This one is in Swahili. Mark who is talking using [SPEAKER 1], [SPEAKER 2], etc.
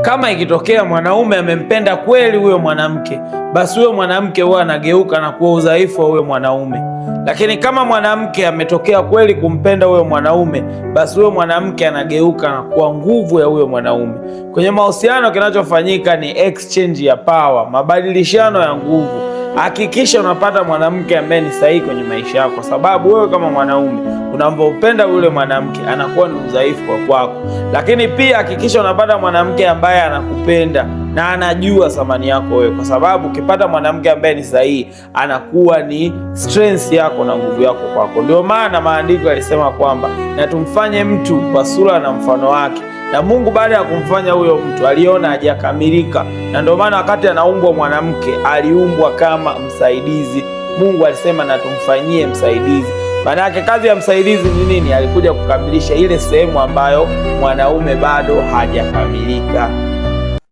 [SPEAKER 1] Kama ikitokea mwanaume amempenda kweli huyo mwanamke, basi huyo mwanamke huwa anageuka na kuwa udhaifu wa huyo mwanaume. Lakini kama mwanamke ametokea kweli kumpenda huyo mwanaume, basi huyo mwanamke anageuka na kuwa nguvu ya huyo mwanaume. Kwenye mahusiano kinachofanyika ni exchange ya power, mabadilishano ya nguvu. Hakikisha unapata mwanamke ambaye ni sahihi kwenye maisha yako, kwa sababu wewe kama mwanaume unampenda yule mwanamke anakuwa ni udhaifu kwako. Lakini pia hakikisha unapata mwanamke ambaye anakupenda na anajua thamani yako wewe, kwa sababu ukipata mwanamke ambaye ni sahihi anakuwa ni strength yako na nguvu yako kwako. Ndio maana maandiko yalisema kwamba na tumfanye mtu kwa sura na mfano wake, na Mungu baada ya kumfanya huyo mtu aliona hajakamilika, na ndio maana wakati anaumbwa mwanamke aliumbwa kama msaidizi. Mungu alisema na tumfanyie msaidizi. Maana yake kazi ya msaidizi ni nini? Alikuja kukamilisha ile sehemu ambayo mwanaume bado hajakamilika.